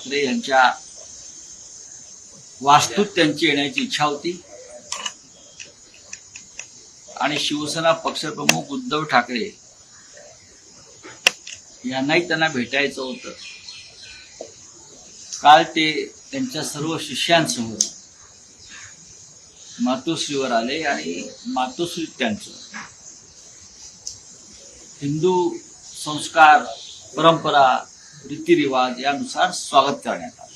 ठाकरे यांच्या वास्तूत त्यांची येण्याची इच्छा होती आणि शिवसेना पक्षप्रमुख उद्धव ठाकरे यांनाही त्यांना भेटायचं होतं. काल ते त्यांच्या सर्व शिष्यांसह मातोश्रीवर आले आणि मातोश्रीत त्यांचं हिंदू संस्कार, परंपरा, रीतिरिवाज यानुसार स्वागत करण्यात आलं.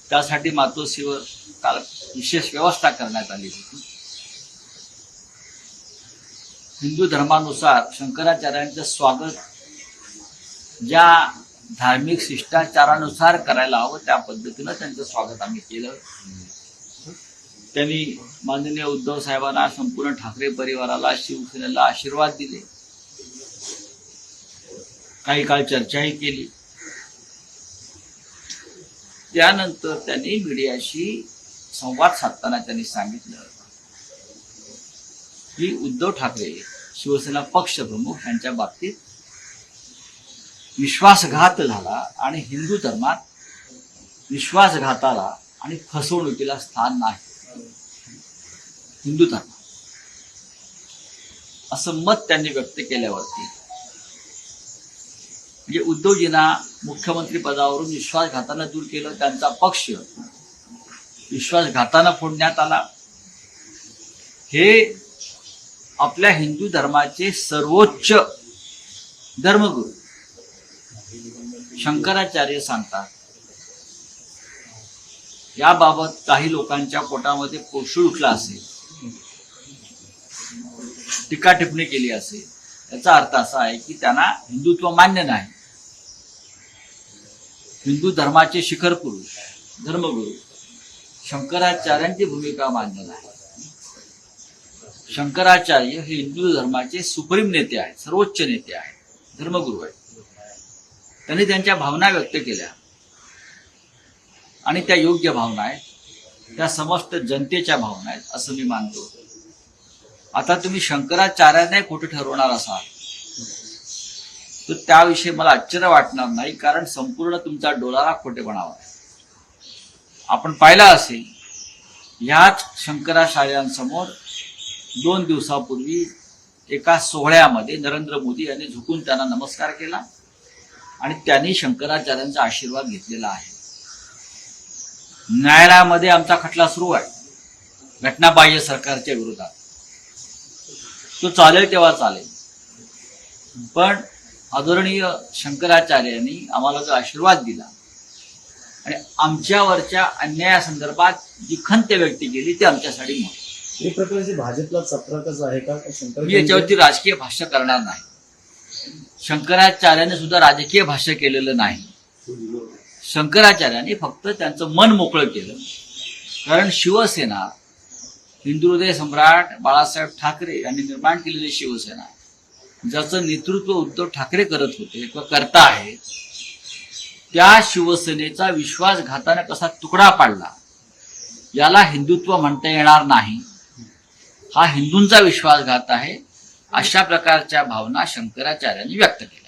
त्यासाठी मातोश्रीवर काल विशेष व्यवस्था करण्यात आली होती. हिंदू धर्मानुसार शंकराचार्यांचं स्वागत ज्या धार्मिक शिष्टाचारानुसार करायला हवं त्या पद्धतीनं त्यांचं स्वागत आम्ही केलं. त्यांनी माननीय उद्धव साहेबांना, संपूर्ण ठाकरे परिवाराला, शिवसेनेला आशीर्वाद दिले. काही काळ चर्चाही केली. त्यानंतर त्यांनी मीडियाशी संवाद साधताना त्यांनी सांगितलं की उद्धव ठाकरे शिवसेना पक्षप्रमुख यांच्या बाबतीत विश्वासघात झाला आणि हिंदू धर्मात विश्वासघाताला आणि फसवणुकीला स्थान नाही हिंदू धर्मात, असं मत त्यांनी व्यक्त केल्यावरती म्हणजे उद्धवजींना मुख्यमंत्री पदावरून विश्वासघातानं दूर केलं. त्यांचा पक्ष विश्वासघातानं फोडण्यात आला. हे आपल्या हिंदू धर्माचे सर्वोच्च धर्मगुरू शंकराचार्य सांगतात. याबाबत काही लोकांच्या पोटामध्ये पोळसूळ उठला असेल, टीका टिप्पणी केली असेल, याचा अर्थ असा आहे की त्यांना हिंदुत्व मान्य नाही. हिंदू धर्माचे शिखर पुरुष, धर्मगुरू शंकराचार्यांची भूमिका मान्य नाही. शंकराचार्य हे हिंदू धर्माचे सुप्रीम नेते आहेत, सर्वोच्च नेते आहेत, धर्मगुरू आहेत. त्यांनी त्यांच्या भावना व्यक्त केल्या आणि त्या योग्य भावना आहेत, त्या समस्त जनतेच्या भावना आहेत असं मी मानतो. आता तुम्ही शंकराचार्यांना खोटं ठरवणार असाल तर त्याविषयी मला आश्चर्य वाटणार नाही, कारण संपूर्ण तुमचा डोलारा खोटेपणावा आहे. आपण पाहिलं असेल, ह्याच शंकराचार्यांसमोर 2 दिवसापूर्वी एका सोहळ्यामध्ये नरेंद्र मोदी यांनी झुकून त्यांना नमस्कार केला आणि त्यांनी शंकराचार्यांचा आशीर्वाद घेतलेला आहे. न्यायालयामध्ये आमचा खटला सुरू आहे घटनाबाह्य सरकारच्या विरोधात. तो चालेल तेव्हा चालेल, पण आदरणीय शंकराचार्यांनी आम्हाला जो आशीर्वाद दिला आणि आमच्यावरच्या अन्यायासंदर्भात जी खंत व्यक्त केली ती आमच्यासाठी महत्त्वाची. एक प्रकारची भाजपला चपराकच आहे का? मी याच्यावरती राजकीय भाष्य करणार नाही. शंकराचार्याने सुद्धा राजकीय भाष्य केलेलं नाही. शंकराचार्यांनी फक्त त्यांचं मन मोकळं केलं. कारण शिवसेना, हिंदू हृदय सम्राट बाळासाहेब ठाकरे यांनी निर्माण केलेली शिवसेना, ज्याचं नेतृत्व उद्धव ठाकरे करत होते किंवा करता आहेत, त्या शिवसेनेचा विश्वासघाताने कसा तुकडा पाडला याला हिंदुत्व म्हणता येणार नाही. हा हिंदूंचा विश्वासघात आहे, अशा प्रकारच्या भावना शंकराचार्यांनी व्यक्त केल्या.